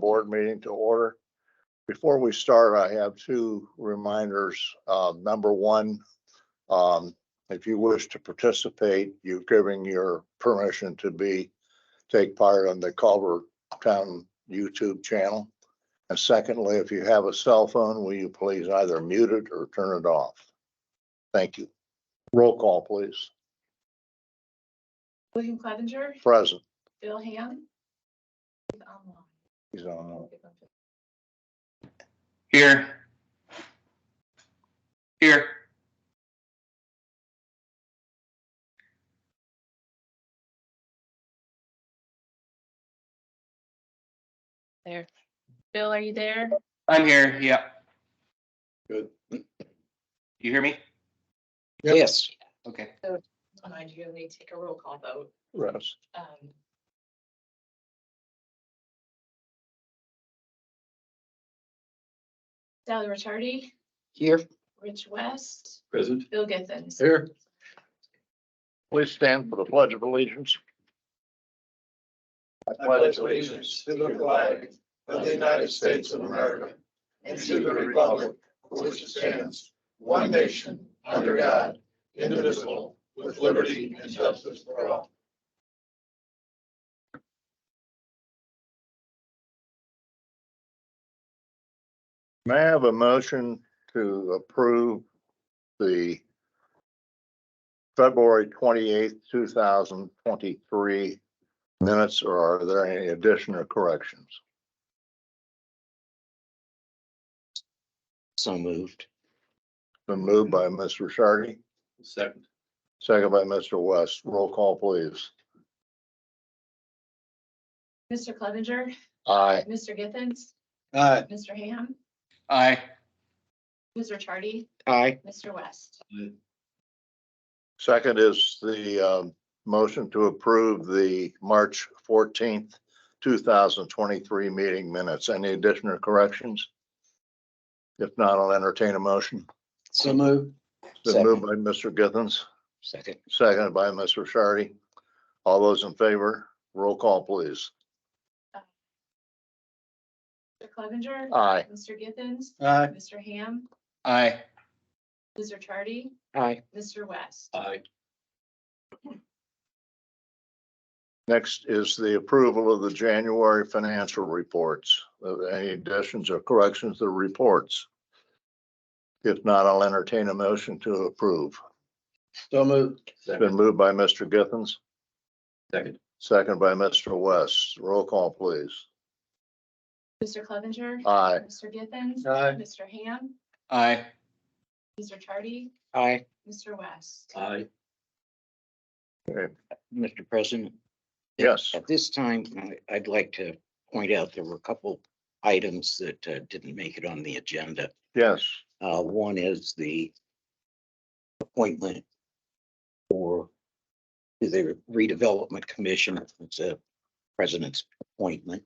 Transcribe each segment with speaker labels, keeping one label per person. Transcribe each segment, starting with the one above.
Speaker 1: board meeting to order. Before we start, I have two reminders. Number one, if you wish to participate, you're giving your permission to take part on the Culver Town YouTube channel. And secondly, if you have a cell phone, will you please either mute it or turn it off? Thank you. Roll call, please.
Speaker 2: William Clevenger.
Speaker 1: Present.
Speaker 2: Bill Ham. He's online.
Speaker 1: He's on.
Speaker 3: Here. Here.
Speaker 2: There. Bill, are you there?
Speaker 3: I'm here. Yeah.
Speaker 1: Good.
Speaker 3: You hear me?
Speaker 1: Yep.
Speaker 3: Yes. Okay.
Speaker 2: So, mind you, need to take a roll call vote.
Speaker 1: Rest.
Speaker 2: Sally Ricciardi,
Speaker 3: Here.
Speaker 2: Rich West,
Speaker 4: Present.
Speaker 2: Bill Githens.
Speaker 1: Here. Please stand for the Pledge of Allegiance.
Speaker 4: I pledge allegiance to the flag of the United States of America and to the republic for which it stands, one nation, under God, indivisible, with liberty and justice for all.
Speaker 1: May I have a motion to approve the February 28th, 2023 minutes, or are there any additional corrections?
Speaker 3: So moved.
Speaker 1: Been moved by Mr. Ricciardi,
Speaker 4: Second.
Speaker 1: second by Mr. West. Roll call, please.
Speaker 2: Mr. Clevenger,
Speaker 1: Aye.
Speaker 2: Mr. Githens,
Speaker 4: Aye.
Speaker 2: Mr. Ham,
Speaker 3: Aye.
Speaker 2: Ms. Ricciardi,
Speaker 3: Aye.
Speaker 2: Mr. West.
Speaker 1: Second is the motion to approve the March 14th, 2023 meeting minutes. Any additional corrections? If not, I'll entertain a motion.
Speaker 3: So moved.
Speaker 1: Been moved by Mr. Githens,
Speaker 3: Second.
Speaker 1: seconded by Mr. Ricciardi. All those in favor, roll call, please.
Speaker 2: Mr. Clevenger.
Speaker 1: Aye.
Speaker 2: Mr. Githens,
Speaker 4: Aye.
Speaker 2: Mr. Ham,
Speaker 3: Aye.
Speaker 2: Ms. Ricciardi,
Speaker 3: Aye.
Speaker 2: Mr. West.
Speaker 4: Aye.
Speaker 1: Next is the approval of the January financial reports. Any additions or corrections to the reports? If not, I'll entertain a motion to approve.
Speaker 4: So moved.
Speaker 1: Been moved by Mr. Githens,
Speaker 4: Second.
Speaker 1: seconded by Mr. West. Roll call, please.
Speaker 2: Mr. Clevenger.
Speaker 1: Aye.
Speaker 2: Mr. Githens.
Speaker 4: Aye.
Speaker 2: Mr. Ham,
Speaker 3: Aye.
Speaker 2: Ms. Ricciardi,
Speaker 3: Aye.
Speaker 2: Mr. West.
Speaker 4: Aye.
Speaker 1: Okay.
Speaker 5: Mr. President?
Speaker 1: Yes.
Speaker 5: At this time, I'd like to point out there were a couple items that didn't make it on the agenda.
Speaker 1: Yes.
Speaker 5: One is the appointment for the Redevelopment Commission. It's a president's appointment.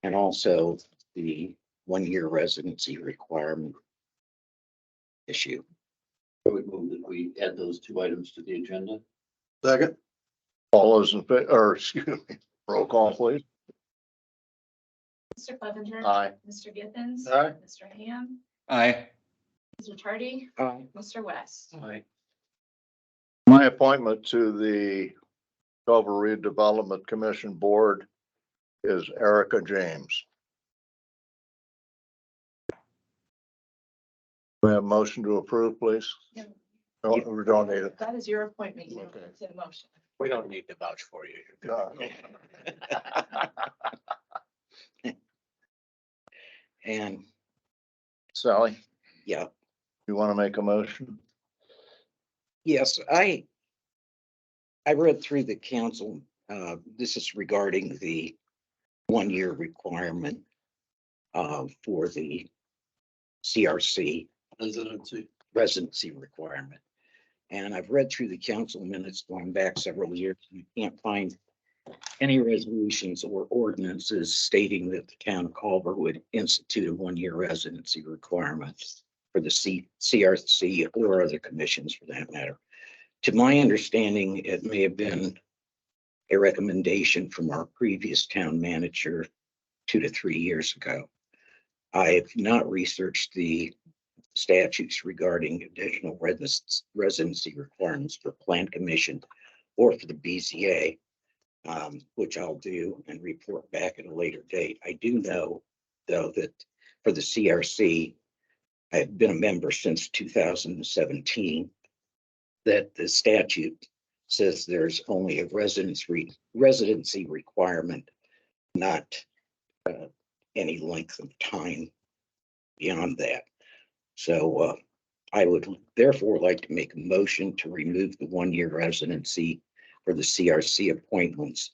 Speaker 5: And also the one-year residency requirement issue.
Speaker 6: I would move that we add those two items to the agenda.
Speaker 4: Second.
Speaker 1: All those in favor, or excuse me, roll call, please.
Speaker 2: Mr. Clevenger.
Speaker 1: Aye.
Speaker 2: Mr. Githens.
Speaker 4: Aye.
Speaker 2: Mr. Ham,
Speaker 3: Aye.
Speaker 2: Ms. Ricciardi,
Speaker 5: Aye.
Speaker 2: Mr. West.
Speaker 4: Aye.
Speaker 1: My appointment to the Culver Redevelopment Commission Board is Erica James. We have a motion to approve, please.
Speaker 2: Yeah.
Speaker 1: No, we don't need it.
Speaker 2: That is your appointment. You
Speaker 1: Okay.
Speaker 2: It's in motion.
Speaker 5: We don't need to vouch for you. And
Speaker 1: Sally,
Speaker 5: yeah,
Speaker 1: you want to make a motion?
Speaker 5: yes, I read through the council. This is regarding the one-year requirement for the CRC residency requirement. And I've read through the council minutes going back several years. You can't find any resolutions or ordinances stating that the town of Culver would institute a one-year residency requirement for the CRC or other commissions for that matter. To my understanding, it may have been a recommendation from our previous town manager 2 to 3 years ago. I have not researched the statutes regarding additional residency requirements for Plan Commission or for the BZA, which I'll do and report back at a later date. I do know, though, that for the CRC, I've been a member since 2017, that the statute says there's only a residency requirement, not any length of time beyond that. So I would therefore like to make a motion to remove the 1-year residency for the CRC appointments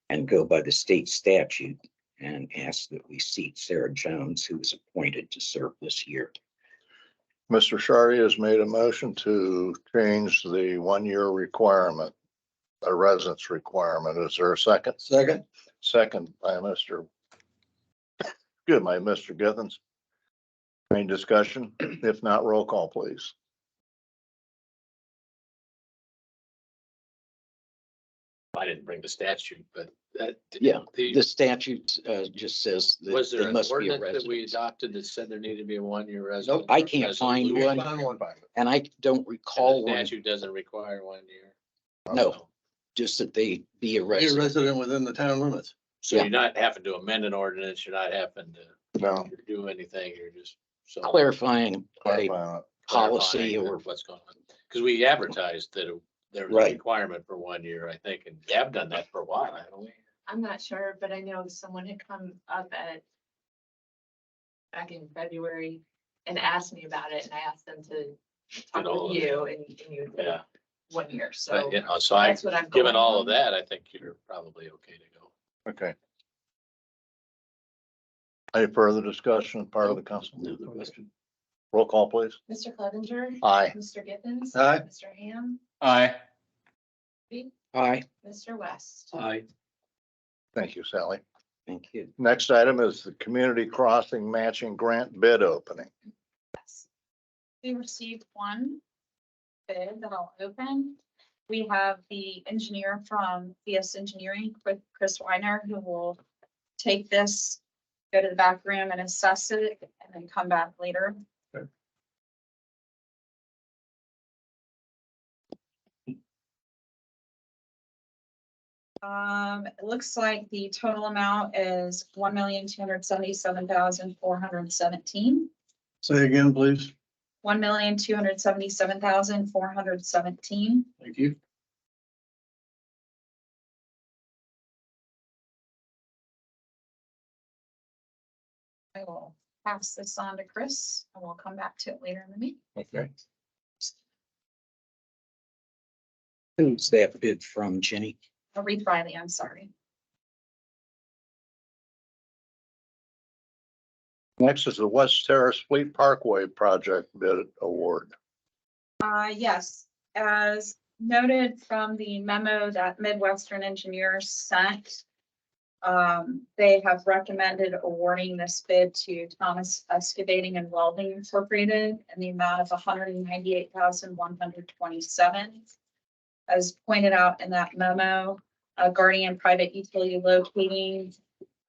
Speaker 5: and go by the state statute and ask that we seat Sarah Jones, who was appointed to serve this year.
Speaker 1: Mr. Shardy has made a motion to change the 1-year requirement, a residence requirement. Is there a second?
Speaker 3: Second.
Speaker 1: Second by Mr. Githens. Any discussion? If not, roll call, please.
Speaker 7: I didn't bring the statute, but that.
Speaker 5: Yeah, the statute just says that
Speaker 7: Was there
Speaker 5: there
Speaker 7: an
Speaker 5: must be a
Speaker 7: ordinance that we
Speaker 5: residence.
Speaker 7: adopted that said there needed to be a 1-year residence?
Speaker 5: I can't find one, and I don't recall
Speaker 7: The
Speaker 5: one.
Speaker 7: statute doesn't require 1 year.
Speaker 5: No, just that they be a
Speaker 3: Be a
Speaker 5: resident.
Speaker 3: resident within the town limits.
Speaker 7: So
Speaker 5: Yeah.
Speaker 7: you're not having to amend an ordinance, you're not having to
Speaker 1: No.
Speaker 7: do anything, you're just. So
Speaker 5: Clarifying a
Speaker 1: Clarify
Speaker 5: policy
Speaker 7: clarifying
Speaker 5: or,
Speaker 7: what's going on. Because we advertised that there was a
Speaker 5: Right.
Speaker 7: requirement for 1 year, I think, and have done that for a while, haven't we?
Speaker 2: I'm not sure, but I know someone had come up back in February and asked me about it, and I asked them to talk
Speaker 7: all
Speaker 2: with
Speaker 7: of it.
Speaker 2: you, and you said
Speaker 7: Yeah,
Speaker 2: 1 year, so
Speaker 7: but you know, so I,
Speaker 2: that's what I'm.
Speaker 7: given
Speaker 2: going
Speaker 7: all
Speaker 2: on.
Speaker 7: of that, I think you're probably okay to go.
Speaker 1: Okay. Any further discussion, part of the council?
Speaker 6: No other question.
Speaker 1: Roll call, please.
Speaker 2: Mr. Clevenger.
Speaker 1: Aye.
Speaker 2: Mr. Githens.
Speaker 3: Aye.
Speaker 2: Mr. Ham.
Speaker 3: Aye.
Speaker 5: aye,
Speaker 2: Mr. West.
Speaker 6: Aye.
Speaker 1: Thank you, Sally.
Speaker 5: thank you.
Speaker 1: Next item is the community crossing matching grant bid opening.
Speaker 8: Yes. We received one bid that I'll open. We have the engineer from VS Engineering, Chris Weiner, who will take this, go to the back room and assess it, and then come back later. It looks like the total amount is $1,277,417.
Speaker 3: Say again, please.
Speaker 8: $1,277,417.
Speaker 3: Thank you.
Speaker 8: I will pass this on to Chris and we'll come back to it later in the meeting.
Speaker 1: Okay.
Speaker 5: Who's that bid from, Jenny?
Speaker 8: I'll read Riley, I'm sorry.
Speaker 1: Next is the West Terrace Fleet Parkway Project Bid Award.
Speaker 8: Yes, as noted from the memo that Midwestern Engineers sent, they have recommended awarding this bid to Thomas Excavating and Welding Incorporated in the amount of $198,127. As pointed out in that memo, Guardian Private Utility Locating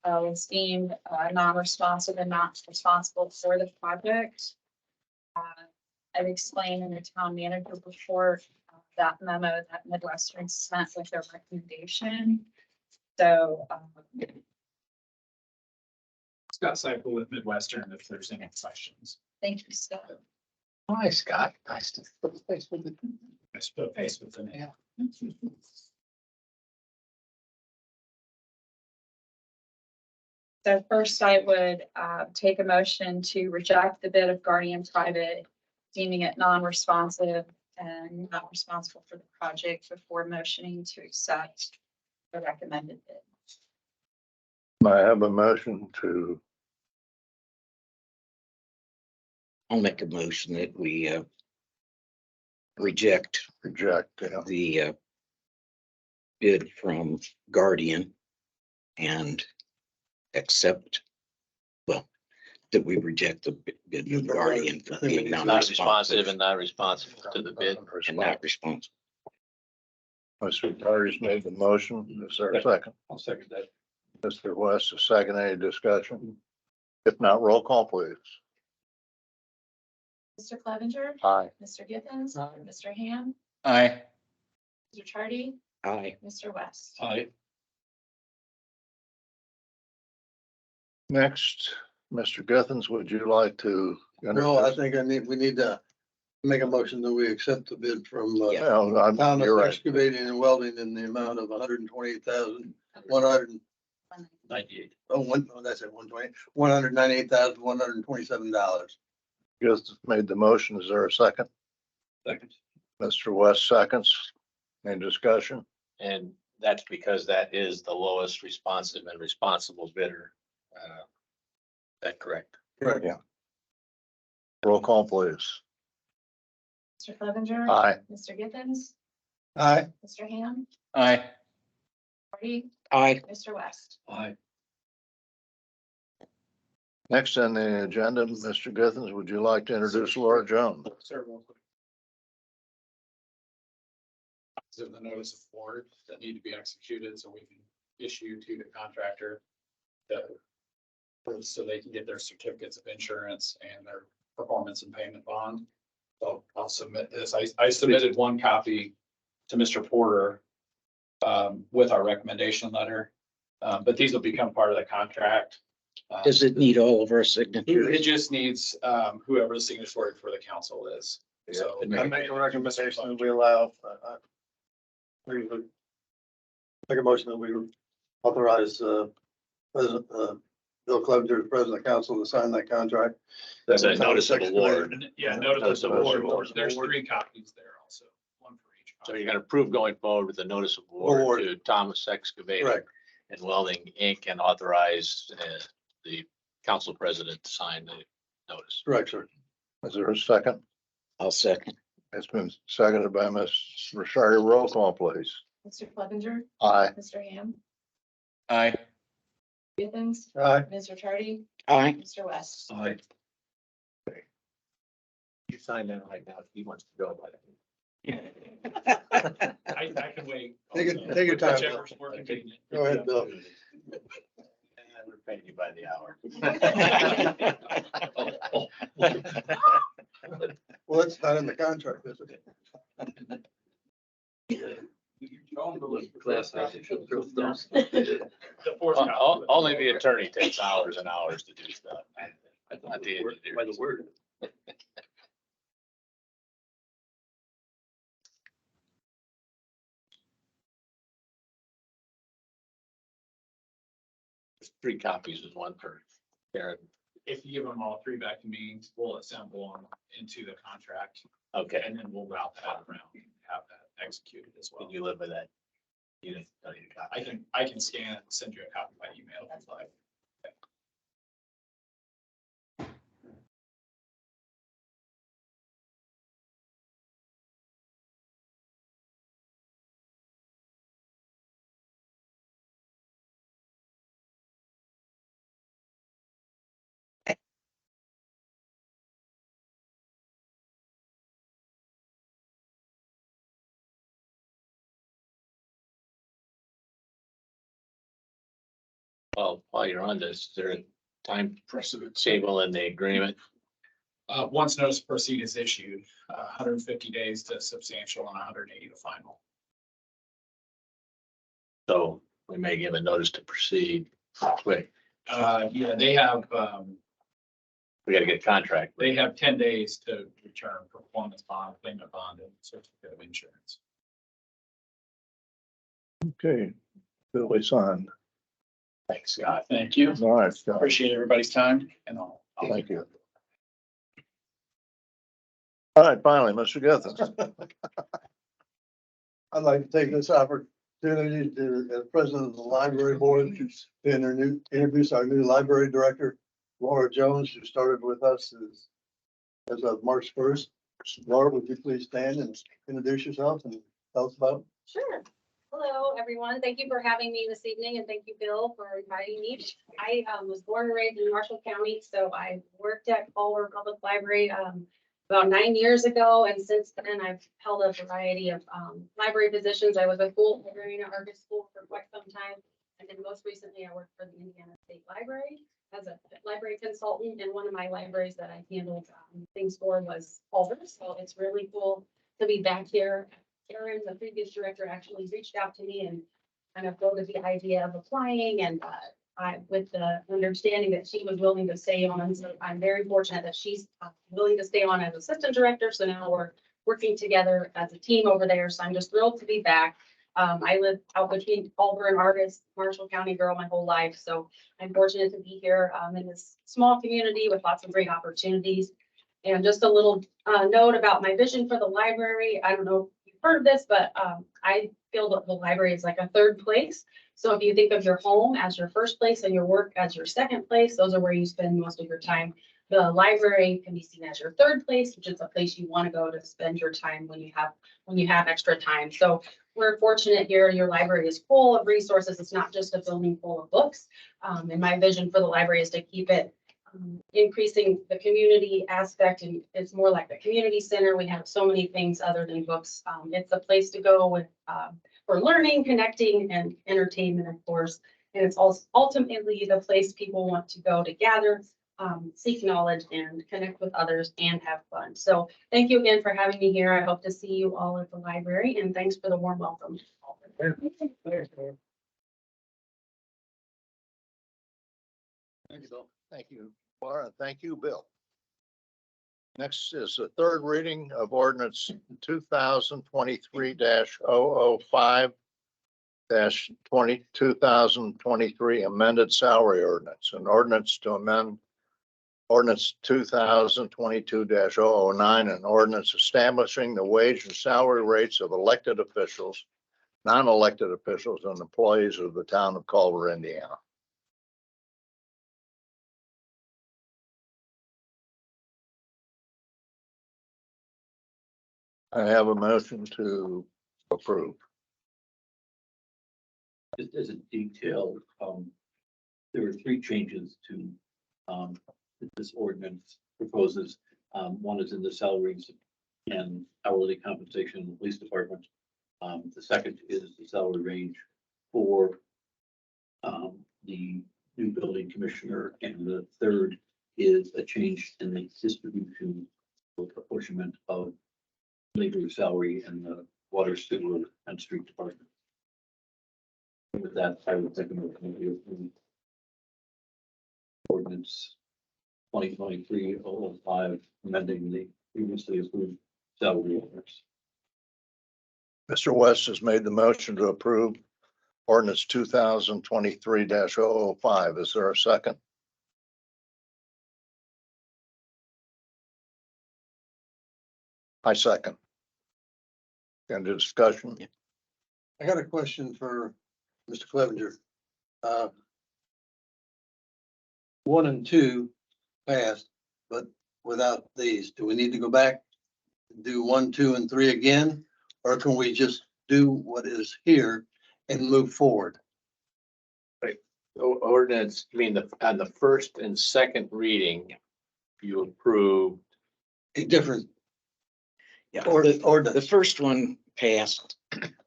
Speaker 8: was deemed non-responsive and not responsible for the project. I've explained in the town manager report that memo that Midwestern sent with their recommendation. So
Speaker 9: Scott Seipel with Midwestern, if there's any questions.
Speaker 8: thank you, Scott.
Speaker 7: Hi, Scott. Nice to put a face with it.
Speaker 9: I spoke face with them.
Speaker 7: Yeah.
Speaker 8: So first I would take a motion to reject the bid of Guardian Private, deeming it non-responsive and not responsible for the project before motioning to accept the recommended bid.
Speaker 1: I have a motion to,
Speaker 5: I'll make a motion that we reject
Speaker 1: reject.
Speaker 5: the bid from Guardian and accept, well, that we reject the bid from Guardian for being
Speaker 7: Not responsive
Speaker 5: non-responsive
Speaker 7: and not responsive to the bid.
Speaker 5: and not responsive.
Speaker 1: Mr. Carter's made the motion. Is there a second?
Speaker 9: I'll second that.
Speaker 1: Mr. West, a second, any discussion? If not, roll call, please.
Speaker 2: Mr. Clevenger,
Speaker 1: Aye.
Speaker 2: Mr. Githens, Mr. Ham,
Speaker 9: Aye.
Speaker 2: Mr. Chardy,
Speaker 5: Aye.
Speaker 2: Mr. West.
Speaker 6: Aye.
Speaker 1: Next, Mr. Githens, would you like to?
Speaker 3: No, I think we need to make a motion that we accept the bid from
Speaker 5: Yeah.
Speaker 1: Well,
Speaker 3: Town
Speaker 1: you're
Speaker 3: of
Speaker 1: right.
Speaker 3: Excavating and Welding in the amount of $128,100.
Speaker 6: 98.
Speaker 3: That's it, $198,127.
Speaker 1: Githens made the motion. Is there a second?
Speaker 6: Second.
Speaker 1: Mr. West seconds. Any discussion?
Speaker 7: And that's because that is the lowest responsive and responsible bidder. Is that correct?
Speaker 3: Correct.
Speaker 1: Yeah. Roll call, please.
Speaker 2: Mr. Clevenger.
Speaker 1: Aye.
Speaker 2: Mr. Githens,
Speaker 3: Aye.
Speaker 2: Mr. Ham,
Speaker 9: Aye.
Speaker 2: Chardy,
Speaker 5: Aye.
Speaker 2: Mr. West.
Speaker 6: Aye.
Speaker 1: Next on the agenda, Mr. Githens, would you like to introduce Laura Jones?
Speaker 9: Sir, real quick. So the notice of award that need to be executed so we can issue to the contractor so they can get their certificates of insurance and their performance and payment bond. So I'll submit this. I submitted one copy to Mr. Porter with our recommendation letter. But these will become part of the contract.
Speaker 5: Does it need all of our
Speaker 9: It
Speaker 5: signatures?
Speaker 9: just needs whoever the signatory for the council is. So
Speaker 3: I make a recommendation that we allow, make a motion that we authorize, President, Bill Clevenger, President of Council, to sign that contract.
Speaker 7: That's a notice of award.
Speaker 9: Yeah, notice of
Speaker 1: Notice of
Speaker 9: award.
Speaker 1: award.
Speaker 9: There's 3 copies there also, one for each.
Speaker 7: So you're gonna approve going forward with the notice of award
Speaker 3: Award.
Speaker 7: to Thomas Excavating
Speaker 3: Correct.
Speaker 7: and Welding Inc. and authorize the council president to sign the notice.
Speaker 3: Correct, sir.
Speaker 1: Is there a second?
Speaker 5: I'll second.
Speaker 1: It's been seconded by Ms. Richard. Roll call, please.
Speaker 2: Mr. Clevenger,
Speaker 1: Aye.
Speaker 2: Mr. Ham,
Speaker 9: Aye.
Speaker 2: Githens,
Speaker 3: Aye.
Speaker 2: Mr. Chardy,
Speaker 5: Aye.
Speaker 2: Mr. West.
Speaker 6: Aye.
Speaker 7: You sign that right now. He wants to go by that.
Speaker 9: I can wait.
Speaker 3: Take your time, Bill.
Speaker 9: Whichever's more convenient.
Speaker 3: Go ahead, Bill.
Speaker 7: And we're paying you by the hour.
Speaker 3: Well, it's not in the contract, is it?
Speaker 6: Class action should throw those.
Speaker 9: The 4th copy.
Speaker 7: Only the attorney takes hours and hours to do stuff. Not the engineer.
Speaker 6: By the word.
Speaker 7: There's 3 copies is one per Karen.
Speaker 9: If you give them all 3 back to me, we'll assemble them into the contract
Speaker 7: Okay,
Speaker 9: and then we'll route that around, and have that executed as well.
Speaker 7: and you live with that. You don't need a copy.
Speaker 9: I can scan it and send you a copy by email if you'd like.
Speaker 7: Well, while you're on this, is there a time table in the agreement?
Speaker 9: Once notice of proceed is issued, 150 days to substantial and 180 to final.
Speaker 7: So we may give a notice to proceed quick.
Speaker 9: Yeah, they have,
Speaker 7: We gotta get a contract.
Speaker 9: they have 10 days to return performance bond, payment bond, and certificate of insurance.
Speaker 1: Okay. Billy signed.
Speaker 9: Thanks, Scott. Thank you.
Speaker 1: All right, Scott.
Speaker 9: Appreciate everybody's time and I'll.
Speaker 1: Thank you. All right, finally, Mr. Githens.
Speaker 3: I'd like to take this opportunity to, as president of the library board, to introduce our new library director, Laura Jones, who started with us as of March 1st. Laura, would you please stand and introduce yourself and tell us about?
Speaker 10: Sure. Hello, everyone. Thank you for having me this evening and thank you, Bill, for inviting me. I was born and raised in Marshall County, so I worked at Culver Public Library about 9 years ago. And since then, I've held a variety of library positions. I was a full librarian at Argus School for quite some time. And then most recently, I worked for the Indiana State Library as a library consultant, and one of my libraries that I handled things for was Culver. So it's really cool to be back here. Karen, the previous director, actually reached out to me and kind of floated the idea of applying, and with the understanding that she was willing to stay on. So I'm very fortunate that she's willing to stay on as assistant director. So now we're working together as a team over there. So I'm just thrilled to be back. I live out between Culver and Argus, Marshall County girl my whole life. So I'm fortunate to be here in this small community with lots of great opportunities. And just a little note about my vision for the library. I don't know if you've heard of this, but I feel that the library is like a third place. So if you think of your home as your first place and your work as your second place, those are where you spend most of your time. The library can be seen as your third place, which is a place you want to go to spend your time when you have extra time. So we're fortunate here. Your library is full of resources. It's not just a building full of books. And my vision for the library is to keep it increasing the community aspect, and it's more like the community center. We have so many things other than books. It's a place to go with for learning, connecting, and entertainment, of course. And it's also ultimately the place people want to go to gather, seek knowledge, and connect with others and have fun. So thank you again for having me here. I hope to see you all at the library, and thanks for the warm welcome.
Speaker 1: Thank you, Thank you, Laura. Thank you, Bill. Next is the third reading of ordinance 2023-005 2023 amended salary ordinance, an ordinance to amend ordinance 2022-009, an ordinance establishing the wage and salary rates of elected officials, non-elected officials, and employees of the town of Culver, Indiana. I have a motion to approve.
Speaker 6: Just as a detail, there are three changes to this ordinance proposes. One is in the salaries and hourly compensation in the police department. The second is the salary range for the new building commissioner, and the third is a change in the distribution or apportionment of labor salary in the water, sewer, and street department. With that, I would take a motion to approve ordinance 2023-005, amending the previously approved salary ordinance.
Speaker 1: Mr. West has made the motion to approve ordinance 2023-005. Is there a second? I second. Any discussion?
Speaker 3: I got a question for Mr. Clevenger. 1 and 2 passed, but without these, do we need to go back, do 1, 2, and 3 again? Or can we just do what is here and move forward?
Speaker 7: Ordinance, I mean, on the first and second reading, you approved.
Speaker 3: A different
Speaker 5: Yeah,
Speaker 3: ordinance.
Speaker 5: the first one passed,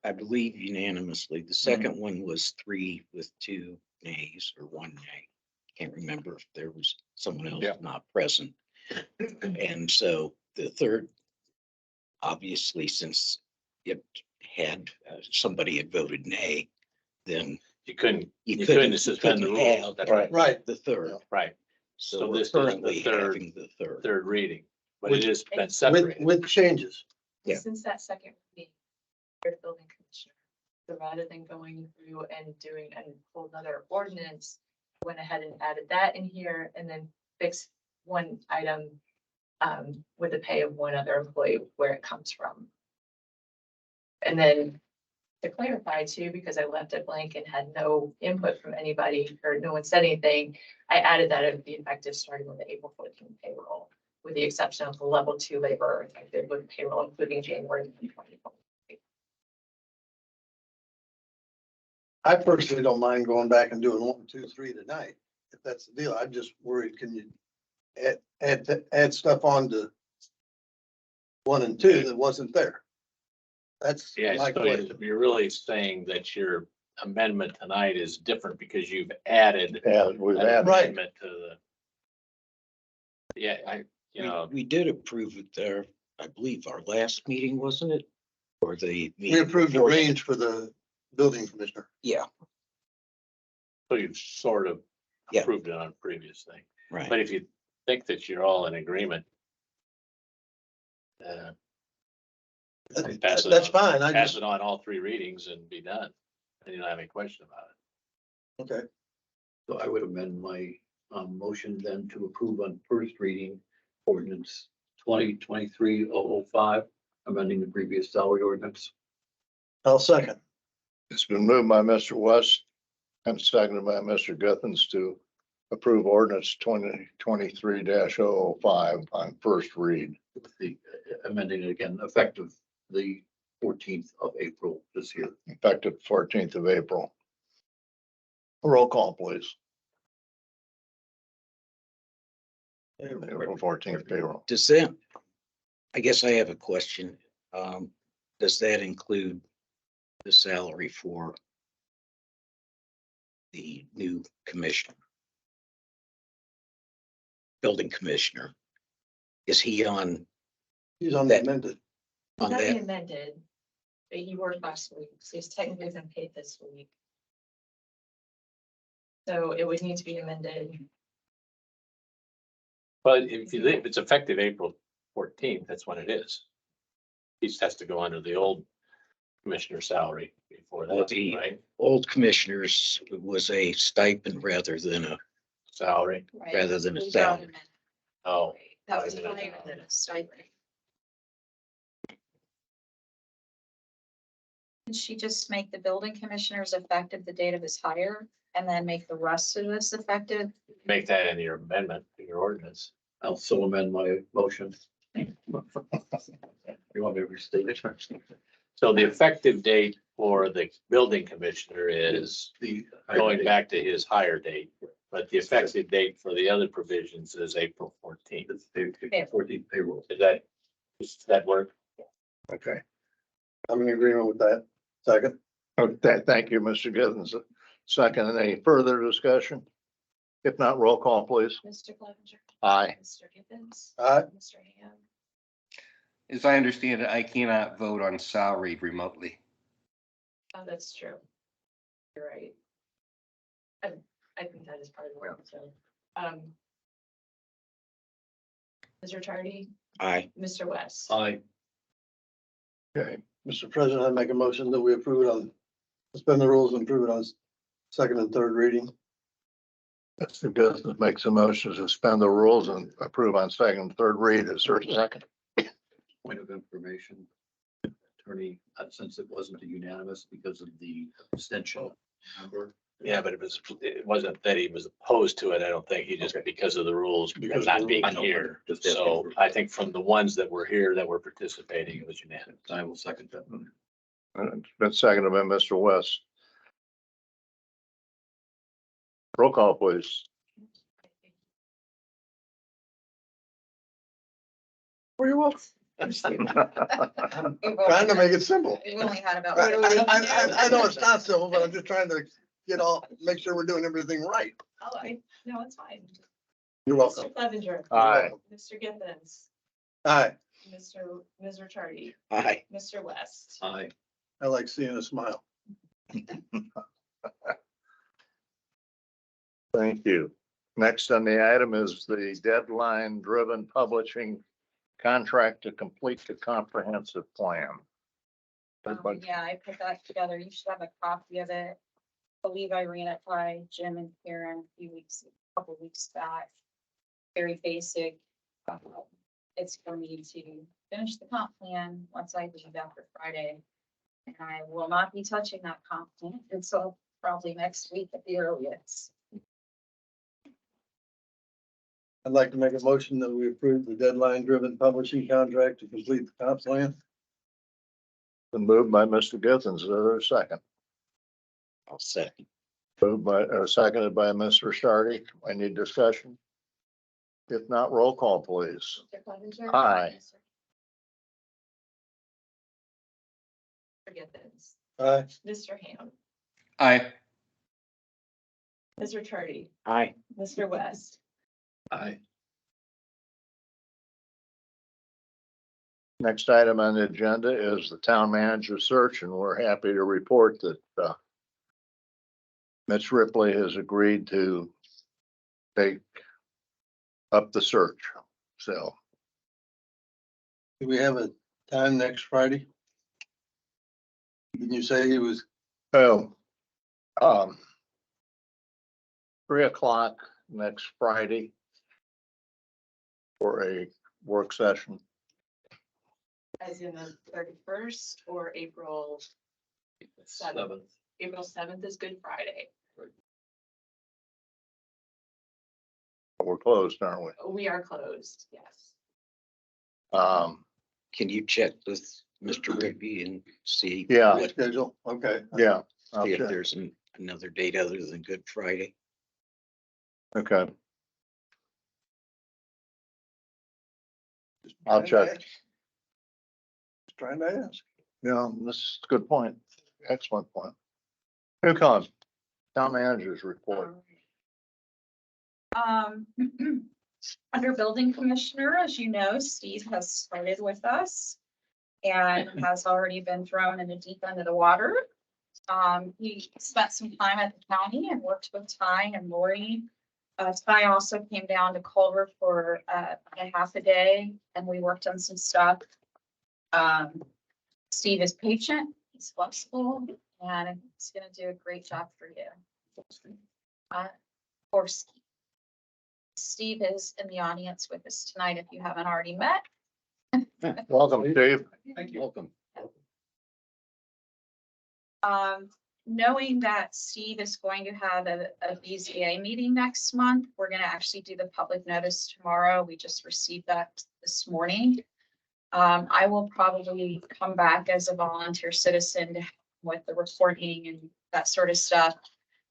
Speaker 5: I believe unanimously. The second one was 3 with 2 nays or 1 nay. Can't remember if there was someone else not present. And so the third, obviously, since it had somebody had voted nay, then
Speaker 7: You couldn't suspend the rules. That's right.
Speaker 3: Right.
Speaker 5: the third.
Speaker 7: Right.
Speaker 5: So
Speaker 7: So
Speaker 5: we're
Speaker 7: this is the
Speaker 5: currently
Speaker 7: third-
Speaker 5: having the third.
Speaker 7: Third reading, but it has been
Speaker 3: With,
Speaker 7: separated.
Speaker 3: with changes.
Speaker 5: Yeah.
Speaker 2: Since that second meeting, you're the building commissioner. So rather than going through and doing a whole nother ordinance, I went ahead and added that in here and then fixed one item with the pay of one other employee, where it comes from. And then to clarify too, because I left it blank and had no input from anybody or no one said anything, I added that it would be effective starting with the April 14th payroll, with the exception of the level 2 labor effective with payroll, including January 2020.
Speaker 3: I personally don't mind going back and doing 1, 2, 3 tonight, if that's the deal. I'm just worried, can you add stuff on to 1 and 2 that wasn't there? That's
Speaker 7: Yeah,
Speaker 3: my
Speaker 7: so
Speaker 3: question.
Speaker 7: you're really saying that you're amendment tonight is different because you've added
Speaker 1: Yeah, we've
Speaker 7: an
Speaker 1: had,
Speaker 3: Right.
Speaker 7: amendment to the. Yeah, you know,
Speaker 5: We did approve it there, I believe, our last meeting, wasn't it? Or the.
Speaker 3: We approved the
Speaker 5: before-
Speaker 3: range for the building commissioner.
Speaker 5: Yeah,
Speaker 7: so you've sort of
Speaker 5: Yeah.
Speaker 7: approved it on a previous thing.
Speaker 5: right.
Speaker 7: But if you think that you're all in agreement. Pass it
Speaker 3: That's
Speaker 7: on.
Speaker 3: fine. I
Speaker 7: Pass
Speaker 3: just,
Speaker 7: it on all three readings and be done. And you don't have any question about it.
Speaker 3: okay.
Speaker 6: So I would amend my motion then to approve on first reading ordinance 2023-005, amending the previous salary ordinance.
Speaker 3: I'll second.
Speaker 1: it's been moved by Mr. West and seconded by Mr. Githens to approve ordinance 2023 005 on first read,
Speaker 6: The amending it again effective the 14th of April this year.
Speaker 1: effective 14th of April. Roll call, please. April 14th payroll.
Speaker 5: Does that, I guess I have a question. Does that include the salary for the new commissioner? Building commissioner? Is he on
Speaker 3: He's on the
Speaker 5: That-
Speaker 3: amended.
Speaker 2: It's not
Speaker 5: that?
Speaker 2: amended, but he worked last week, so he's technically been paid this week. So it would need to be amended.
Speaker 7: But if you think it's effective April 14th, that's when it is. He just has to go under the old commissioner salary before
Speaker 5: Well,
Speaker 7: that,
Speaker 5: the-
Speaker 7: right?
Speaker 5: Old commissioners was a stipend rather than a,
Speaker 7: Salary.
Speaker 8: Right.
Speaker 5: rather than a
Speaker 8: We brought
Speaker 5: salary.
Speaker 8: him in.
Speaker 7: Oh,
Speaker 8: That was higher than a stipend. Can she just make the building commissioners effective the date of his hire and then make the rest of this effective?
Speaker 7: make that in your amendment, to your ordinance.
Speaker 6: I'll so amend my motion. You want me to restate it?
Speaker 7: So the effective date for the building commissioner is
Speaker 6: The
Speaker 7: going back to his hire date. But the effective date for the other provisions is April 14th.
Speaker 6: It's the 14th payroll.
Speaker 7: Does that work?
Speaker 1: Okay.
Speaker 3: I'm in agreement with that. Second.
Speaker 1: Okay, thank you, Mr. Githens. Second, any further discussion? If not, roll call, please.
Speaker 2: Mr. Clevenger.
Speaker 1: Aye.
Speaker 2: Mr. Githens.
Speaker 3: Aye.
Speaker 2: Mr. Ham.
Speaker 11: As I understand it, I cannot vote on salary remotely.
Speaker 2: Oh, that's true. You're right. I think that is part of the work, so. Mr. Tardy,
Speaker 5: I,
Speaker 2: Mr. West.
Speaker 6: Aye.
Speaker 1: Okay,
Speaker 3: Mr. President, I make a motion that we approve it on, suspend the rules and approve it on second and third reading.
Speaker 1: Mr. Githens makes a motion to suspend the rules and approve on second and third read. Is there a second?
Speaker 6: Point of information. Attorney, since it wasn't a unanimous because of the abstention number.
Speaker 7: Yeah, but it wasn't that he was opposed to it. I don't think he just, because of the rules,
Speaker 3: Because
Speaker 7: not
Speaker 3: of the
Speaker 7: being
Speaker 6: rules. I know,
Speaker 7: here.
Speaker 6: just asking
Speaker 7: So
Speaker 6: for-
Speaker 7: I think from the ones that were here that were participating, it was unanimous.
Speaker 6: I will second that one.
Speaker 1: It's been seconded by Mr. West. Roll call, please.
Speaker 3: Where you welcome.
Speaker 8: We've
Speaker 3: Trying to make it simple.
Speaker 8: only had about.
Speaker 3: I know it's not simple, but I'm just trying to make sure we're doing everything right.
Speaker 2: Oh, no, it's fine.
Speaker 3: You're welcome.
Speaker 2: Mr. Clevenger.
Speaker 1: Aye.
Speaker 2: Mr. Githens.
Speaker 3: Aye.
Speaker 2: Mr. Tardy,
Speaker 5: I,
Speaker 2: Mr. West.
Speaker 6: Aye.
Speaker 3: I like seeing a smile.
Speaker 1: Thank you. Next on the item is the deadline-driven publishing contract to complete the comprehensive plan.
Speaker 8: Yeah, I put that together. You should have a copy of it. I believe I ran it by Jim and Karen a couple weeks back. Very basic. It's for me to finish the comp plan once I leave after Friday. And I will not be touching that comp plan until probably next week at the earliest.
Speaker 3: I'd like to make a motion that we approve the deadline-driven publishing contract to complete the comp plan.
Speaker 1: Been moved by Mr. Githens. Is there a second?
Speaker 5: I'll second.
Speaker 1: Moved by, seconded by Mr. Stardy. Any discussion? If not, roll call, please.
Speaker 2: Mr. Clevenger.
Speaker 1: Aye.
Speaker 2: Mr. Githens.
Speaker 3: Aye.
Speaker 2: Mr. Ham.
Speaker 11: Aye.
Speaker 2: Ms. Ricciardi,
Speaker 5: Aye.
Speaker 2: Mr. West.
Speaker 6: Aye.
Speaker 1: Next item on the agenda is the town manager search, and we're happy to report that Mitch Ripley has agreed to take up the search. So,
Speaker 3: Do we have a time next Friday? Didn't you say he was,
Speaker 1: oh, 3 o'clock next Friday for a work session.
Speaker 2: As in the 31st or April 7th. April 7th is Good Friday.
Speaker 1: We're closed, aren't we?
Speaker 2: We are closed, yes.
Speaker 5: Can you check with Mr. Rigby and see?
Speaker 1: Yeah.
Speaker 5: what-
Speaker 3: schedule? Okay.
Speaker 1: Yeah. I'll
Speaker 5: See if
Speaker 1: check.
Speaker 5: there's another date other than Good Friday.
Speaker 1: Okay. I'll check.
Speaker 3: Just trying to ask.
Speaker 1: Yeah, this is a good point. Excellent point. Who comes? Town managers report.
Speaker 8: Under building commissioner, as you know, Steve has started with us and has already been thrown in the deep end of the water. He spent some time at the county and worked with Ty and Lori. Ty also came down to Culver for a half a day and we worked on some stuff. Steve is patient, he's flexible, and he's gonna do a great job for you. Or Steve is in the audience with us tonight if you haven't already met.
Speaker 1: Welcome, Steve.
Speaker 6: Thank you.
Speaker 5: Welcome.
Speaker 8: Knowing that Steve is going to have a BZA meeting next month, we're gonna actually do the public notice tomorrow. We just received that this morning. I will probably come back as a volunteer citizen to help with the reporting and that sort of stuff.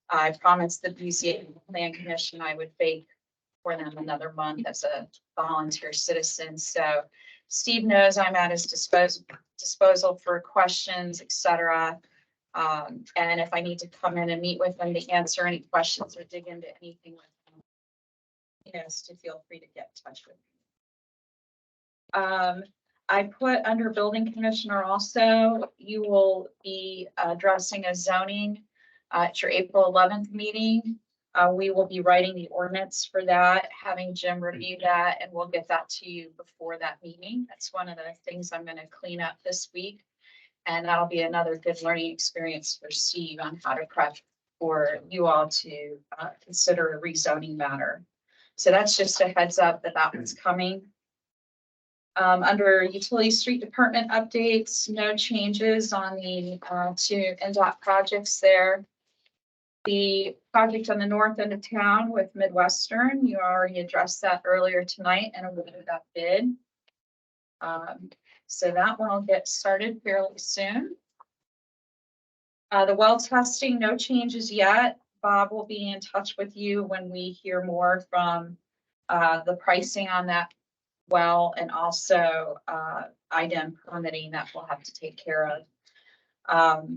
Speaker 8: I promised the BZA Plan Commission I would bake for them another month as a volunteer citizen. So Steve knows I'm at his disposal for questions, etc. And if I need to come in and meet with him to answer any questions or dig into anything with him, yes, to feel free to get in touch with me. I put under building commissioner also, you will be addressing a zoning at your April 11th meeting. We will be writing the ordinance for that, having Jim review that, and we'll get that to you before that meeting. That's one of the things I'm going to clean up this week. And that'll be another good learning experience for Steve on how to prep for you all to consider a rezoning matter. So that's just a heads up that that one's coming. Under utility street department updates, no changes on the two NDOT projects there. The project on the north end of town with Midwestern, you already addressed that earlier tonight and awarded that bid. So that one will get started fairly soon. The well testing, no changes yet. Bob will be in touch with you when we hear more from the pricing on that well, and also IDEM permitting that we'll have to take care of.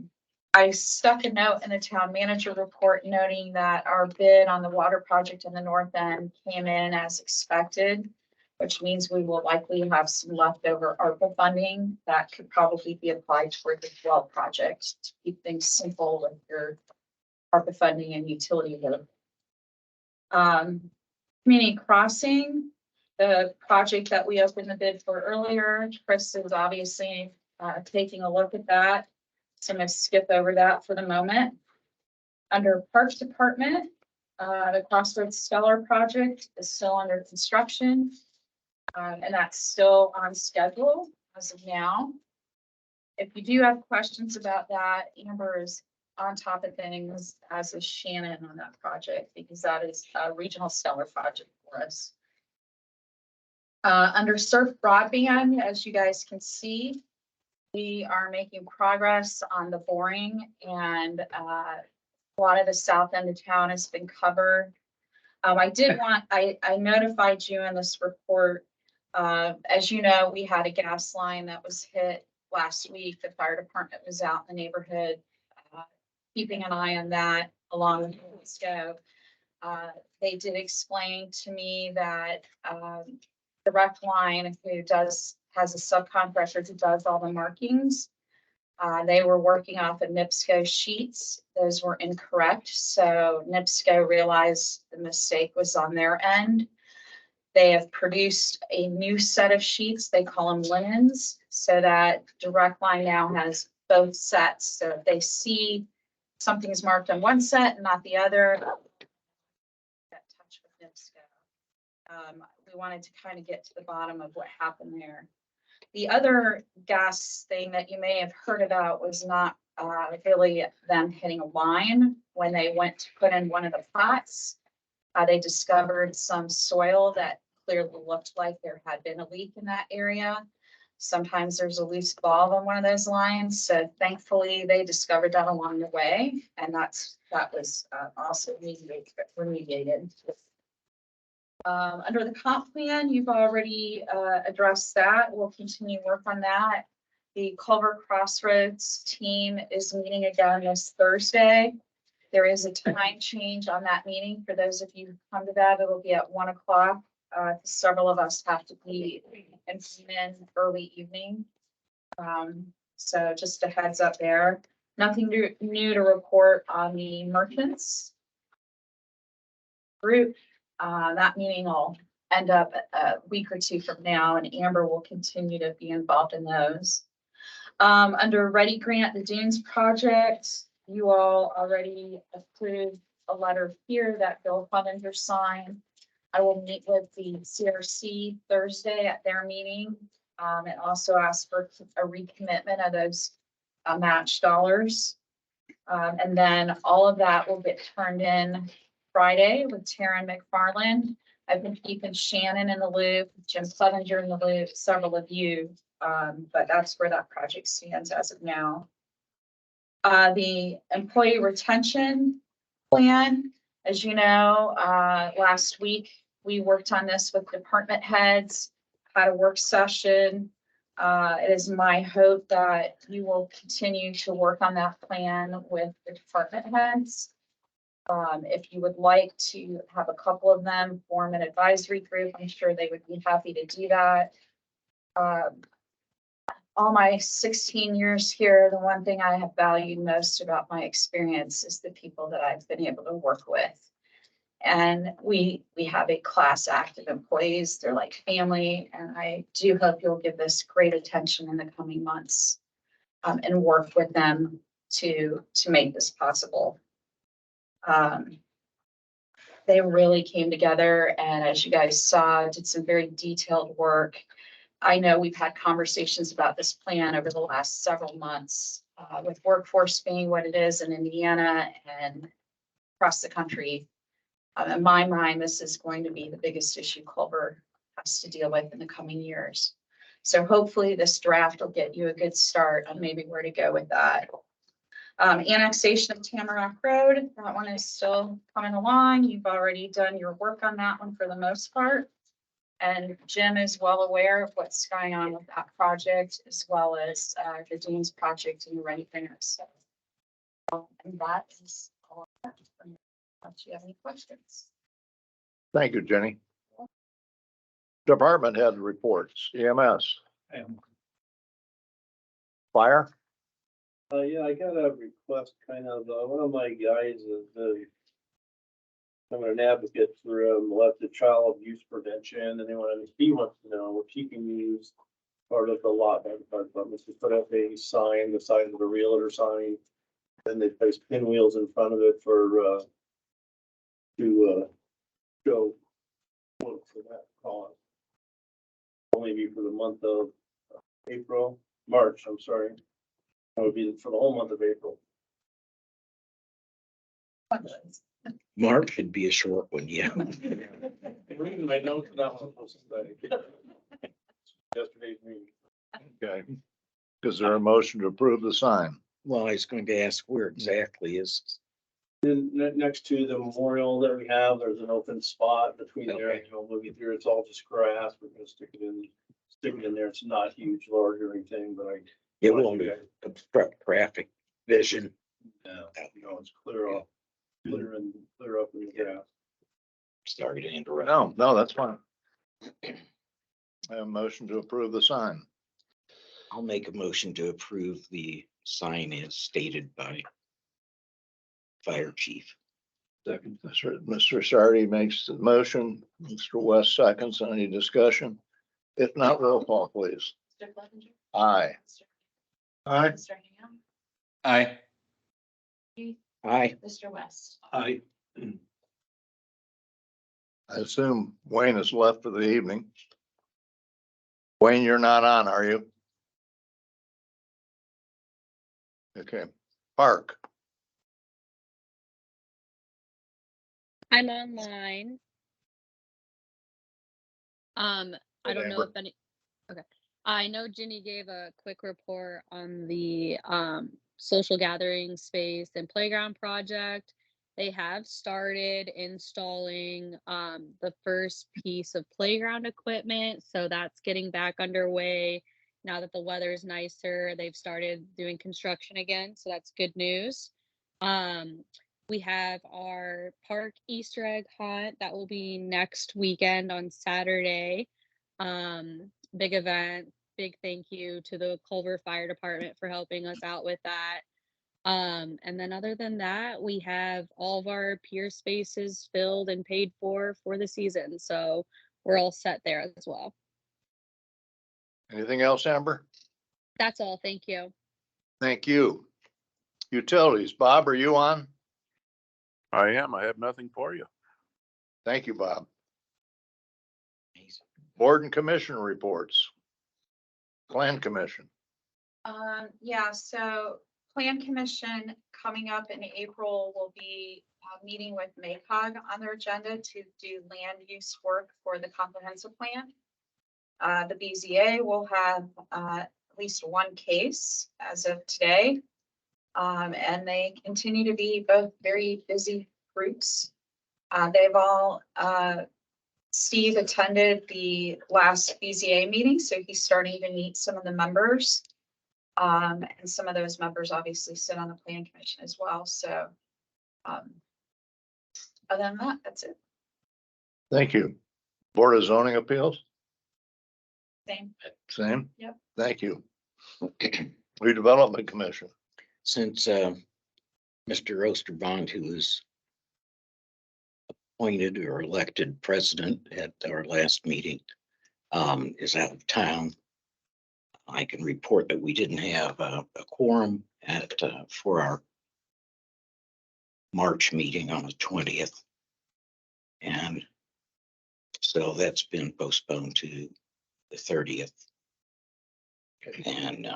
Speaker 8: I stuck a note in the town manager report noting that our bid on the water project in the north end came in as expected, which means we will likely have some leftover ARPA funding that could probably be applied toward the well project to keep things simple with your ARPA funding and utility load. Community crossing, the project that we opened the bid for earlier, Chris is obviously taking a look at that. So I'm going to skip over that for the moment. Under Parks Department, the Crossroads Stellar project is still under construction. And that's still on schedule as of now. If you do have questions about that, Amber is on top of things, as is Shannon on that project, because that is a regional stellar project for us. Under Surf Broadband, as you guys can see, we are making progress on the boring, and a lot of the south end of town has been covered. I notified you in this report. As you know, we had a gas line that was hit last week. The fire department was out in the neighborhood keeping an eye on that along with NIPSCO. They did explain to me that, the rec line has a subcontractor who does all the markings. They were working off of NIPSCO sheets. Those were incorrect. So NIPSCO realized the mistake was on their end. They have produced a new set of sheets. They call them linens, so that direct line now has both sets. So if they see something's marked on one set and not the other, get in touch with NIPSCO. We wanted to kind of get to the bottom of what happened there. The other gas thing that you may have heard about was not really them hitting a line when they went to put in one of the pots. They discovered some soil that clearly looked like there had been a leak in that area. Sometimes there's a loose valve on one of those lines. So thankfully they discovered that along the way, and that was also remediated. Under the comp plan, you've already addressed that. We'll continue work on that. The Culver Crossroads team is meeting again this Thursday. There is a time change on that meeting. For those of you who come to that, it'll be at 1 o'clock. Several of us have to be in early evening. So just a heads up there. Nothing new to report on the merchants group. That meeting will end up a week or two from now, and Amber will continue to be involved in those. Under Ready Grant, the Dunes project, you all already approved a letter here that Bill Clevenger signed. I will meet with the CRC Thursday at their meeting, and also ask for a recommitment of those match dollars. And then all of that will get turned in Friday with Taryn McFarland. I've been keeping Shannon in the loop, Jim Clevenger in the loop, several of you, but that's where that project stands as of now. The employee retention plan, as you know, last week we worked on this with department heads, had a work session. It is my hope that you will continue to work on that plan with the department heads. If you would like to have a couple of them form an advisory group, I'm sure they would be happy to do that. All my 16 years here, the one thing I have valued most about my experience is the people that I've been able to work with. And we have a class act of employees. They're like family, and I do hope you'll give this great attention in the coming months, and work with them to make this possible. They really came together, and as you guys saw, did some very detailed work. I know we've had conversations about this plan over the last several months, with workforce being what it is in Indiana and across the country. In my mind, this is going to be the biggest issue Culver has to deal with in the coming years. So hopefully this draft will get you a good start on maybe where to go with that. Annexation of Tamarack Road, that one is still coming along. You've already done your work on that one for the most part. And Jim is well aware of what's going on with that project, as well as the Dunes project and the Ready Grant. So, and that is all I have. Do you have any questions?
Speaker 1: Thank you, Jenny. Department head reports, EMS, fire.
Speaker 12: Yeah, I got a request, kind of, one of my guys is, I'm an advocate for, elected child abuse prevention, and he wants to know if he can use part of the lot, to put up a sign, the size of a realtor sign. Then they place pinwheels in front of it for, to show for that cause. Only be for the month of March, I'm sorry. That would be for the whole month of April.
Speaker 5: March should be a short one, yeah.
Speaker 12: I'm reading my notes now. Yesterday's meeting.
Speaker 1: Okay. Is there a motion to approve the sign?
Speaker 5: Well, I was going to ask where exactly is.
Speaker 12: Then next to the memorial that we have, there's an open spot between there,
Speaker 5: Okay.
Speaker 12: looking through, it's all just grass. We're gonna stick it in there. It's not huge, large or anything, but
Speaker 5: It won't obstruct traffic vision.
Speaker 12: No, it's clear off, clear up in the grass.
Speaker 5: Sorry to interrupt.
Speaker 1: No, that's fine. I have a motion to approve the sign.
Speaker 5: I'll make a motion to approve the sign as stated by Fire Chief.
Speaker 6: Second.
Speaker 1: Mr. Sardi makes the motion, Mr. West seconds. Any discussion? If not, roll call, please.
Speaker 2: Mr. Clevenger.
Speaker 1: Aye.
Speaker 3: Aye.
Speaker 2: Mr. Ham.
Speaker 11: Aye.
Speaker 5: Aye.
Speaker 2: Mr. West.
Speaker 6: I,
Speaker 1: I assume Wayne is left for the evening. Wayne, you're not on, are you? Okay, Park.
Speaker 13: I'm online. I don't know
Speaker 1: Amber.
Speaker 13: if any, okay. I know Ginny gave a quick report on the social gathering space and playground project. They have started installing the first piece of playground equipment, so that's getting back underway. Now that the weather is nicer, they've started doing construction again, so that's good news. We have our park Easter egg hunt that will be next weekend on Saturday. Big event, big thank you to the Culver Fire Department for helping us out with that. And then other than that, we have all of our pier spaces filled and paid for the season. So we're all set there as well.
Speaker 1: Anything else, Amber?
Speaker 13: That's all. Thank you.
Speaker 1: Thank you. Utilities, Bob, are you on?
Speaker 14: I am. I have nothing for you.
Speaker 1: Thank you, Bob. Board and commission reports. Plan Commission.
Speaker 8: Yeah, so Plan Commission coming up in April will be meeting with MACOG on their agenda to do land use work for the comprehensive plan. The BZA will have at least one case as of today. And they continue to be both very busy groups. They've all, Steve attended the last BZA meeting, so he's starting to meet some of the members. And some of those members obviously sit on the Plan Commission as well, so. Other than that, that's it.
Speaker 1: Thank you. Board of Zoning Appeals,
Speaker 8: Same.
Speaker 1: same?
Speaker 8: Yep.
Speaker 1: Thank you. Redevelopment Commission.
Speaker 5: Since Mr. Osterbond, who was appointed or elected president at our last meeting, is out of town, I can report that we didn't have a quorum at for our March meeting on the 20th. And so that's been postponed to the 30th. And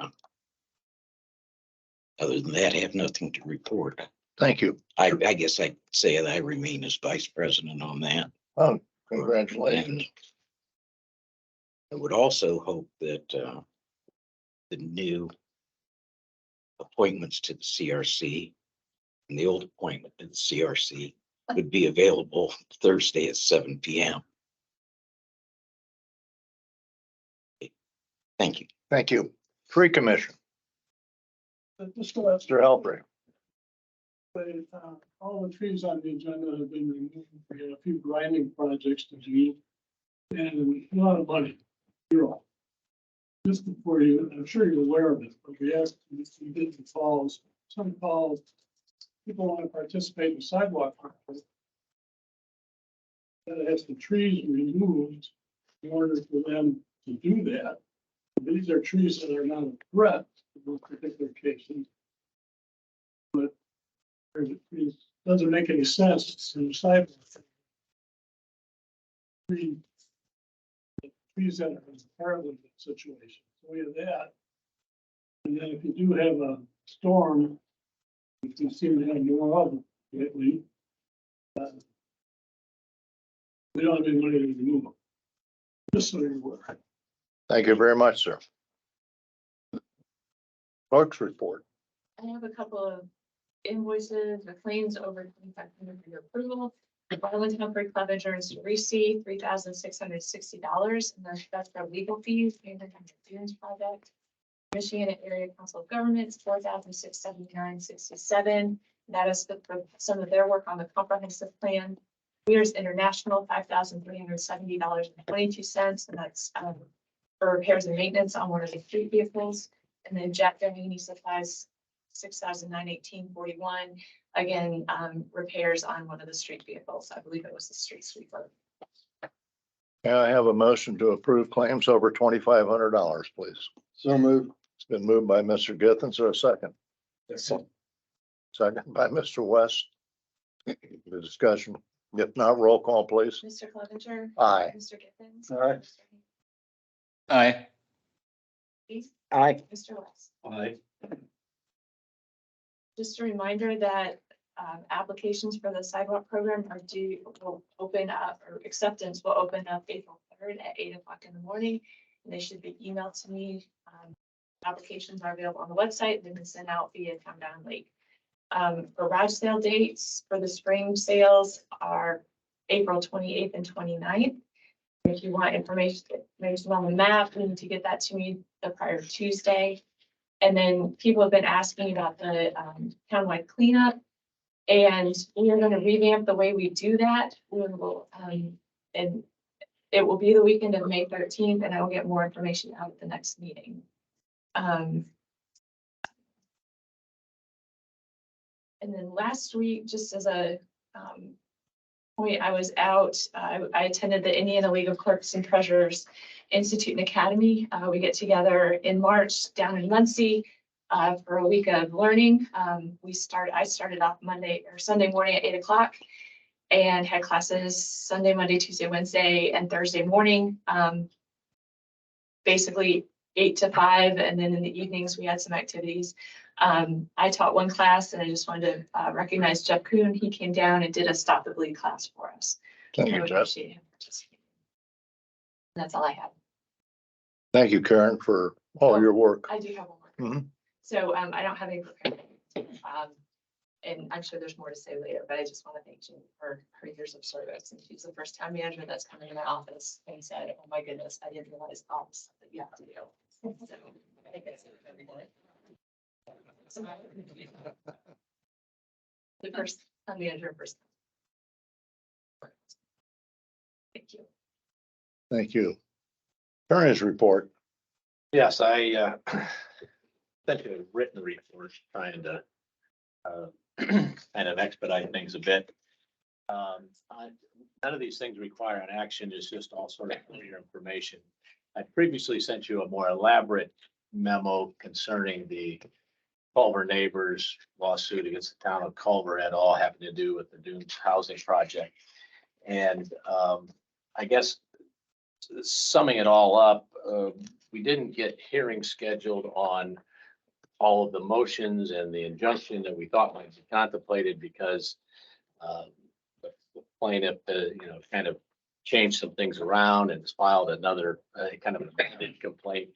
Speaker 5: other than that, I have nothing to report.
Speaker 1: Thank you.
Speaker 5: I guess I'd say that I remain as vice president on that.
Speaker 1: Oh, congratulations.
Speaker 5: And I would also hope that the new appointments to the CRC and the old appointment to the CRC would be available Thursday at 7 p.m. Thank you.
Speaker 1: Thank you. Tree Commission. Mr. Helpring.
Speaker 15: All the trees on the agenda have been removed. We had a few grinding projects to do. And a lot of money, zero. Just before you, I'm sure you're aware of it, but we asked, we did the calls, some calls, people want to participate in sidewalk. That has the trees removed in order for them to do that. These are trees that are not a threat in those particular cases. But it doesn't make any sense to sidewalk. Trees that are inherently in the situation. So we have that. And then if you do have a storm, which we seem to have more of lately, we don't have any money to remove them. Just so you're aware.
Speaker 1: Thank you very much, sir. Clerk's report.
Speaker 2: I have a couple of invoices, the claims over 2,500 for your approval. The Arlington Humphrey Club insurance to receive $3,660, and that's for legal fees, payment on the Dunes project. Michigan Area Council of Governments, $4,679.67. That is for some of their work on the comprehensive plan. Weir's International, $5,370.22, and that's for repairs and maintenance on one of the street vehicles. And then Jack Dominey Supplies, $6,918.41. Again, repairs on one of the street vehicles. I believe it was the street sweeper.
Speaker 1: May I have a motion to approve claims over $2,500, please?
Speaker 3: So moved.
Speaker 1: It's been moved by Mr. Githens, or a second? Second by Mr. West. The discussion, if not, roll call, please.
Speaker 2: Mr. Clevenger.
Speaker 1: Aye.
Speaker 2: Mr. Githens.
Speaker 3: Aye.
Speaker 11: Aye.
Speaker 2: Please,
Speaker 5: Aye.
Speaker 2: Mr. West.
Speaker 6: Aye.
Speaker 2: Just a reminder that applications for the sidewalk program will open up, or acceptance will open up April 3rd at 8 o'clock in the morning. And they should be emailed to me. Applications are available on the website. They've been sent out via Town Down Lake. Garage sale dates for the spring sales are April 28th and 29th. If you want information on the map, you need to get that to me the prior Tuesday. And then people have been asking about the townwide cleanup. And we are going to revamp the way we do that. We will, and it will be the weekend of May 13th, and I will get more information out at the next meeting. And then last week, just as a point, I was out, I attended the Indiana League of Clerks and Treasurers Institute and Academy. We get together in March down in Muncie for a week of learning. I started off Sunday morning at 8 o'clock and had classes Sunday, Monday, Tuesday, Wednesday, and Thursday morning. Basically 8 to 5, and then in the evenings we had some activities. I taught one class, and I just wanted to recognize Jeff Kuhn. He came down and did a Stop the Bleed class for us.
Speaker 1: Thank
Speaker 2: I
Speaker 1: you, Jeff.
Speaker 2: appreciate him participating. That's all I have.
Speaker 1: Thank you, Karen, for all your work.
Speaker 2: I do have one more.
Speaker 1: Mhm.
Speaker 2: So I don't have any prepared. And I'm sure there's more to say later, but I just want to thank Jean for her years of service. And she's the first town manager that's come into my office and said, "Oh my goodness, I didn't realize all the stuff that you have to do." So I think that's every day. So, the first town manager first. Thank you.
Speaker 1: Thank you. Attorney's report.
Speaker 7: Yes, I sent you a written report trying to kind of expedite things a bit. None of these things require an action, it's just all sort of for your information. I previously sent you a more elaborate memo concerning the Culver neighbors lawsuit against the town of Culver at all having to do with the Dunes housing project. And I guess summing it all up, we didn't get hearings scheduled on all of the motions and the injunction that we thought might be contemplated because the plaintiff, kind of changed some things around and has filed another kind of amended complaint.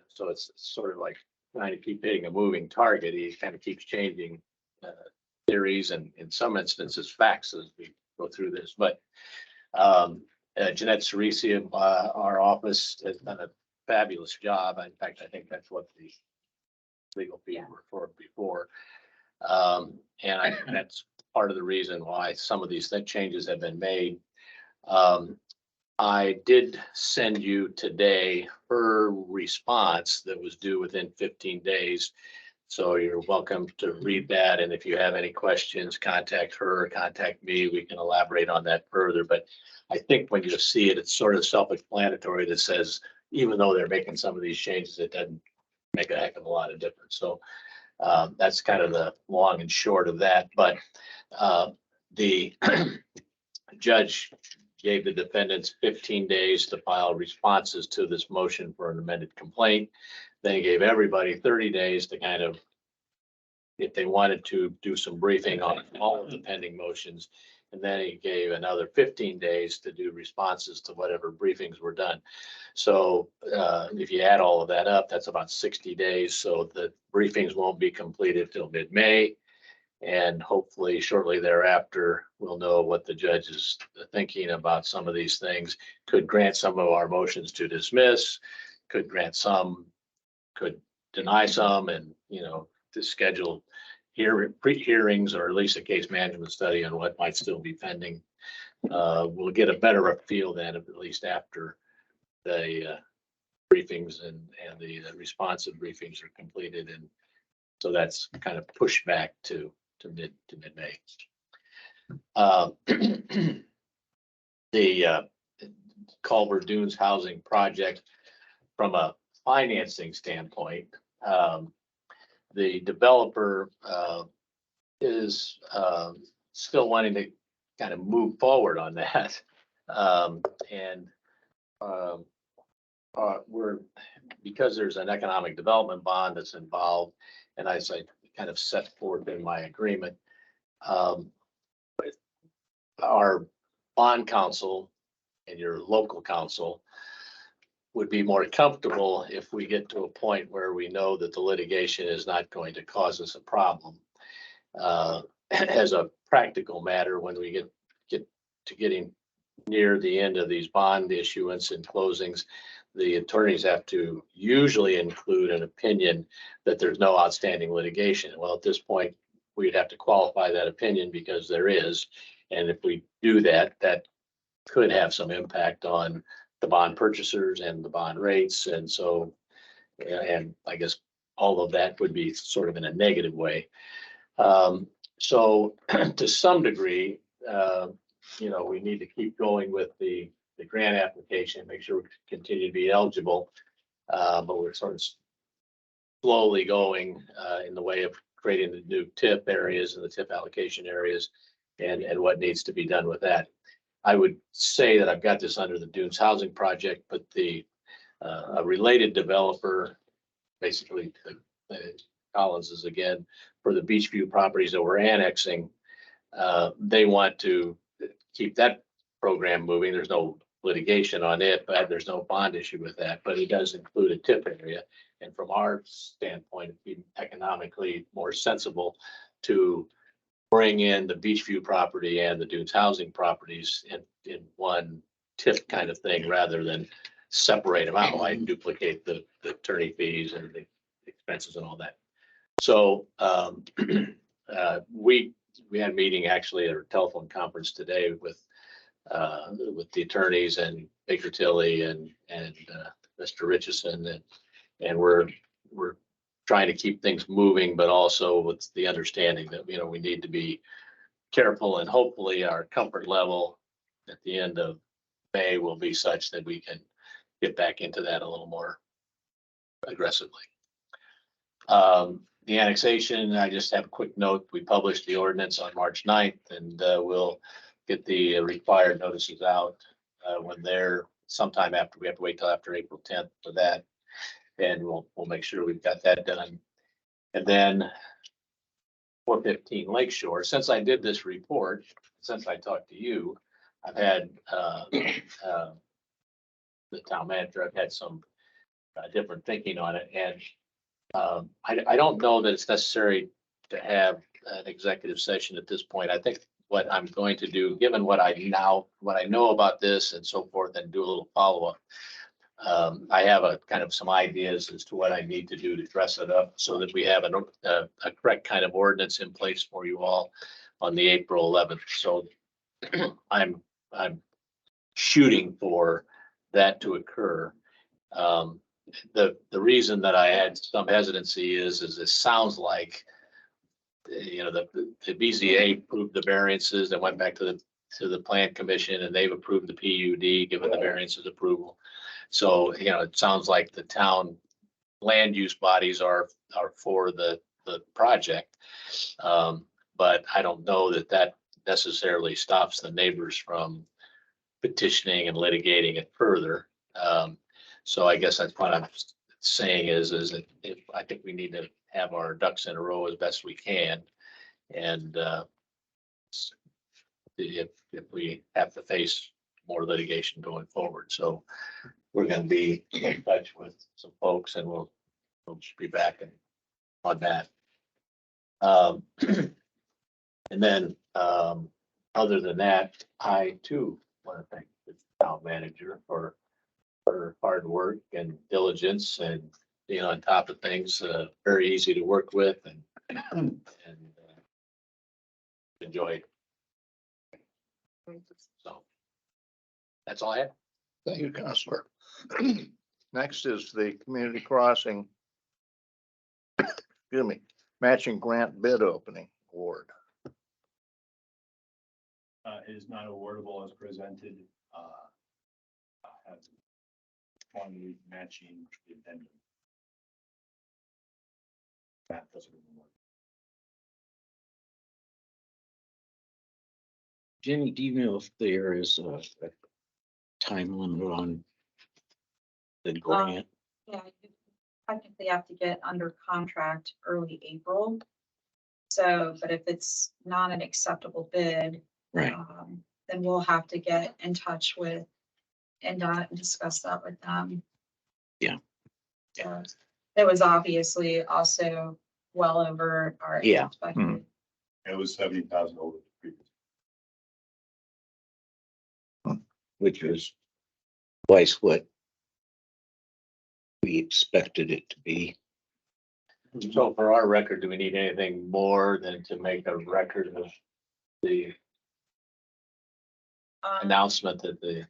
Speaker 7: So it's sort of like trying to keep hitting a moving target. He kind of keeps changing theories and in some instances facts as we go through this. But Jeanette Cerisi of our office has done a fabulous job. In fact, I think that's what the legal fees were for before. And that's part of the reason why some of these changes have been made. I did send you today her response that was due within 15 days. So you're welcome to read that. And if you have any questions, contact her, contact me. We can elaborate on that further. But I think when you see it, it's sort of self-explanatory that says, even though they're making some of these changes, it doesn't make a heck of a lot of difference. So that's kind of the long and short of that. But the judge gave the defendants 15 days to file responses to this motion for an amended complaint. Then he gave everybody 30 days to kind of, if they wanted to, do some briefing on all of the pending motions. And then he gave another 15 days to do responses to whatever briefings were done. So if you add all of that up, that's about 60 days. So the briefings won't be completed till mid-May. And hopefully shortly thereafter, we'll know what the judge is thinking about some of these things. Could grant some of our motions to dismiss, could grant some, could deny some and, to schedule pre-hearings or at least a case management study on what might still be pending. We'll get a better feel then, at least after the briefings and the responsive briefings are completed. And so that's kind of pushed back to mid-May. The Culver Dunes housing project, from a financing standpoint, the developer is still wanting to kind of move forward on that. We're, because there's an economic development bond that's involved, and as I kind of set forth in my agreement, our bond counsel and your local counsel would be more comfortable if we get to a point where we know that the litigation is not going to cause us a problem. As a practical matter, when we get to getting near the end of these bond issuance and closings, the attorneys have to usually include an opinion that there's no outstanding litigation. Well, at this point, we'd have to qualify that opinion because there is. And if we do that, that could have some impact on the bond purchasers and the bond rates. And so, and I guess all of that would be sort of in a negative way. So to some degree, we need to keep going with the grant application, make sure we continue to be eligible. But we're sort of slowly going in the way of creating the new TIP areas and the TIP allocation areas and what needs to be done with that. I would say that I've got this under the Dunes Housing Project, but a related developer, basically Collins is again, for the Beachview properties that we're annexing, they want to keep that program moving. There's no litigation on it, but there's no bond issue with that, but it does include a TIP area. And from our standpoint, it'd be economically more sensible to bring in the Beachview property and the Dunes housing properties in one TIP kind of thing, rather than separate them out, like duplicate the attorney fees and the expenses and all that. So we had a meeting actually at a telephone conference today with the attorneys and Baker Tilly and Mr. Richardson, and we're trying to keep things moving, but also with the understanding that we need to be careful, and hopefully our comfort level at the end of May will be such that we can get back into that a little more aggressively. The annexation, I just have a quick note. We published the ordinance on March 9th, and we'll get the required notices out when they're sometime after. We have to wait till after April 10th for that, and we'll make sure we've got that done. And then 415 Lakeshore, since I did this report, since I talked to you, I've had the town manager, I've had some different thinking on it, and I don't know that it's necessary to have an executive session at this point. I think what I'm going to do, given what I know about this and so forth, and do a little follow-up. I have a kind of some ideas as to what I need to do to dress it up so that we have a correct kind of ordinance in place for you all on the April 11th. So I'm shooting for that to occur. The reason that I had some hesitancy is it sounds like, the BZA approved the variances that went back to the Plan Commission, and they've approved the PUD, given the variances approval. So, it sounds like the town land use bodies are for the project. But I don't know that necessarily stops the neighbors from petitioning and litigating it further. So I guess that's what I'm saying is that I think we need to have our ducks in a row as best we can. And if we have to face more litigation going forward. So we're going to be in touch with some folks, and we'll be back on that. And then other than that, I too want to thank the town manager for her hard work and diligence and on top of things, very easy to work with and enjoy. So that's all I have.
Speaker 1: Thank you, Counselor. Next is the community crossing. Excuse me, matching grant bid opening award.
Speaker 12: Is not awardable as presented. Have one matching addendum. That doesn't work.
Speaker 5: Jenny, do you know if there is a time limit on the grant?
Speaker 8: Yeah, you technically have to get under contract early April. So, but if it's not an acceptable bid,
Speaker 5: Right.
Speaker 8: then we'll have to get in touch with NDOT and discuss that with them.
Speaker 5: Yeah.
Speaker 8: So it was obviously also well over our.
Speaker 5: Yeah.
Speaker 8: budget.
Speaker 12: It was 70,000 over the previous.
Speaker 5: Which was twice what we expected it to be.
Speaker 7: So for our record, do we need anything more than to make a record of the announcement that the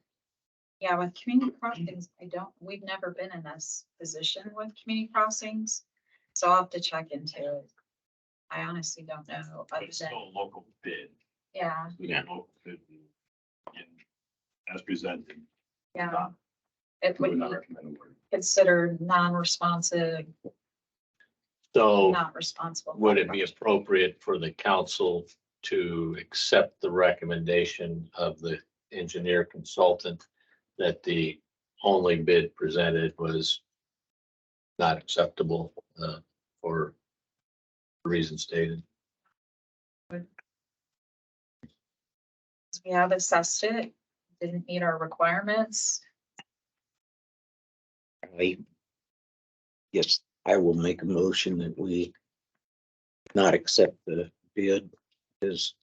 Speaker 8: Yeah, with community crossings, we've never been in this position with community crossings. So I'll have to check into it. I honestly don't know.
Speaker 12: But
Speaker 8: other
Speaker 12: it's
Speaker 8: than-
Speaker 12: still a local bid.
Speaker 8: Yeah,
Speaker 5: Yeah.
Speaker 12: Local bid as presented.
Speaker 8: yeah. It
Speaker 12: Would
Speaker 8: would
Speaker 12: not
Speaker 8: be
Speaker 12: recommend award.
Speaker 8: considered non-responsive,
Speaker 7: so
Speaker 8: not responsible.
Speaker 7: would it be appropriate for the council to accept the recommendation of the engineer consultant that the only bid presented was not acceptable for reasons stated?
Speaker 8: We have assessed it, didn't meet our requirements.
Speaker 5: I guess I will make a motion that we not accept the bid as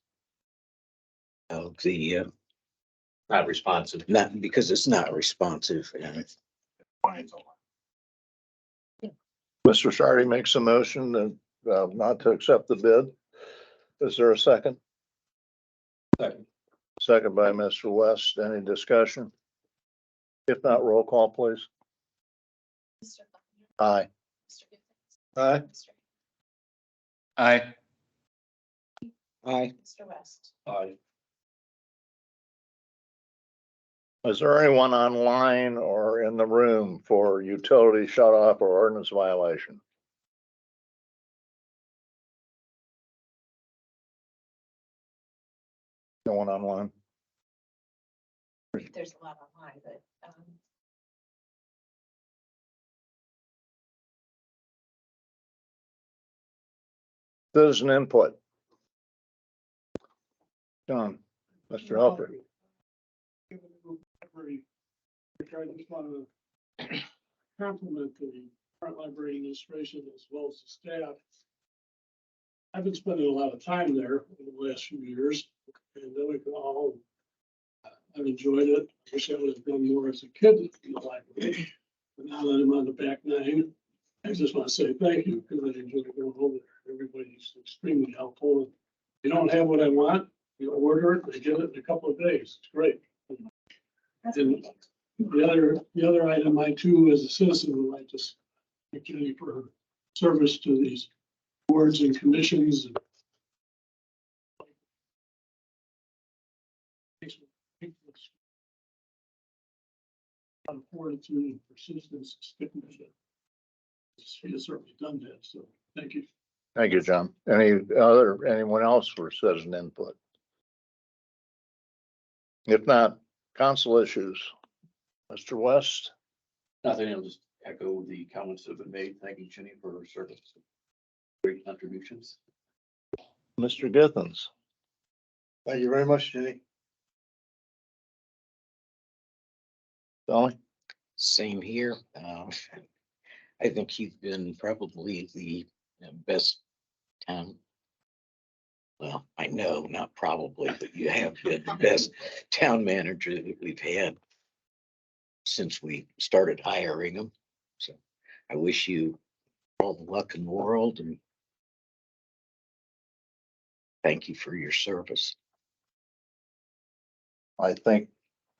Speaker 5: of the,
Speaker 7: Not responsive.
Speaker 5: not because it's not responsive and
Speaker 1: Mr. Shardy makes a motion that not to accept the bid. Is there a second?
Speaker 9: Second.
Speaker 1: Second by Mr. West. Any discussion? If not, roll call, please.
Speaker 8: Mr.
Speaker 1: Aye.
Speaker 8: Mr. Gibbons,
Speaker 3: Aye.
Speaker 8: Mr.
Speaker 11: Aye.
Speaker 5: I,
Speaker 8: Mr. West.
Speaker 9: Aye.
Speaker 1: Is there anyone online or in the room for utility shut off or ordinance violation? No one online?
Speaker 8: There's a lot online, but,
Speaker 1: Citizen input. John, Mr. Helper.
Speaker 15: I just want to compliment the current library administration as well as the staff. I've been spending a lot of time there over the last few years, and then we can all, I've enjoyed it. I wish I would have done more as a kid in the library. But now that I'm on the back nine, I just want to say thank you because I enjoyed going over there. Everybody's extremely helpful. If you don't have what I want, you order it, they get it in a couple of days. It's great. And the other item, I too, as a citizen, would like to thank Jenny for her service to these boards and commissions. Fortitude and persistence, sticking with it. She has certainly done that, so thank you.
Speaker 1: Thank you, John. Anyone else for citizen input? If not, council issues. Mr. West?
Speaker 6: Nothing, I'll just echo the comments that have been made. Thank you, Jenny, for her service. Great contributions.
Speaker 1: Mr. Githens?
Speaker 3: Thank you very much, Jenny.
Speaker 1: Dolly?
Speaker 5: same here. I think you've been probably the best town. Well, I know, not probably, but you have been the best town manager that we've had since we started hiring them. So I wish you all the luck in the world and thank you for your service.
Speaker 1: I think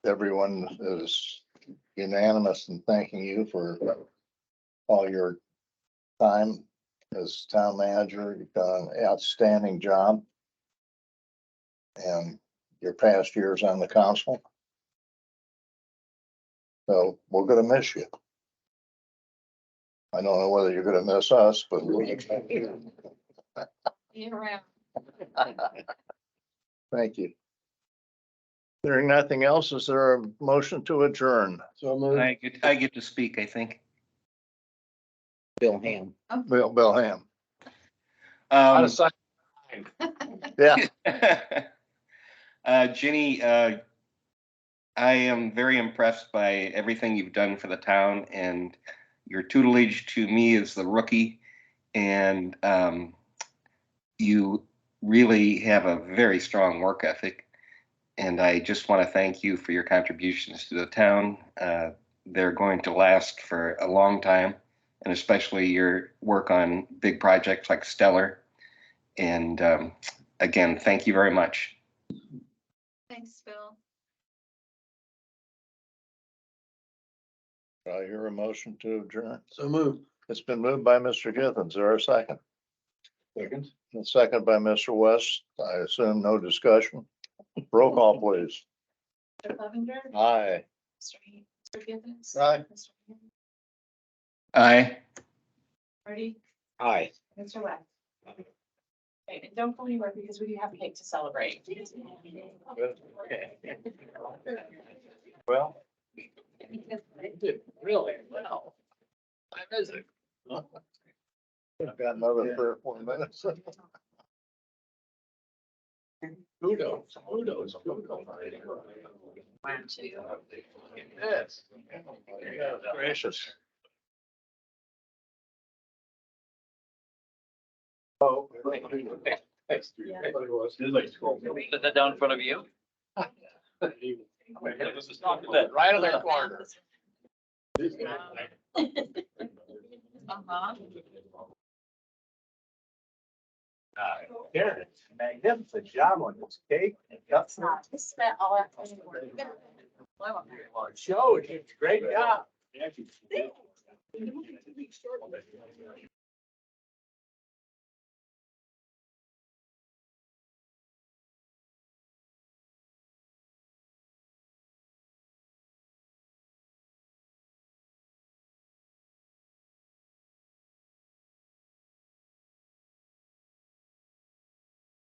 Speaker 1: everyone is unanimous in thanking you for all your time as town manager. You've done an outstanding job. And your past years on the council. So we're gonna miss you. I don't know whether you're gonna miss us, but
Speaker 8: Be around.
Speaker 1: thank you. Hearing nothing else, is there a motion to adjourn?
Speaker 3: So moved.
Speaker 11: I get to speak, I think.
Speaker 5: Bill Ham.
Speaker 1: Bill Ham.
Speaker 7: Out
Speaker 11: Um,
Speaker 7: of sight.
Speaker 1: Yeah,
Speaker 11: Ginny, I am very impressed by everything you've done for the town and your tutelage to me as the rookie. And you really have a very strong work ethic. And I just want to thank you for your contributions to the town. They're going to last for a long time, and especially your work on big projects like Stellar. And again, thank you very much.
Speaker 8: Thanks, Phil.
Speaker 1: I hear a motion to adjourn.
Speaker 3: So moved.
Speaker 1: It's been moved by Mr. Githens. Is there a second?
Speaker 3: Second.
Speaker 1: A second by Mr. West. I assume no discussion. Roll call, please.
Speaker 2: Mr. Clevenger.
Speaker 1: Aye.
Speaker 2: Mr. Givens.
Speaker 3: Aye.
Speaker 2: Mr. Ham,
Speaker 11: Aye.
Speaker 2: Marty,
Speaker 5: Aye.
Speaker 2: Mr. West. Okay, and don't go anywhere because we do have cake to celebrate.
Speaker 1: Well,
Speaker 7: Really? Well. I visit.
Speaker 1: I've got another 3 or 4 minutes.
Speaker 7: Kudos. Yes. Gracious. Oh.
Speaker 9: Put that down in front of you.
Speaker 7: Right on that corner.
Speaker 8: Uh-huh.
Speaker 7: Karen, magnificent job on this cake.
Speaker 8: It's not, I spent all that.
Speaker 7: Show, it's a great job.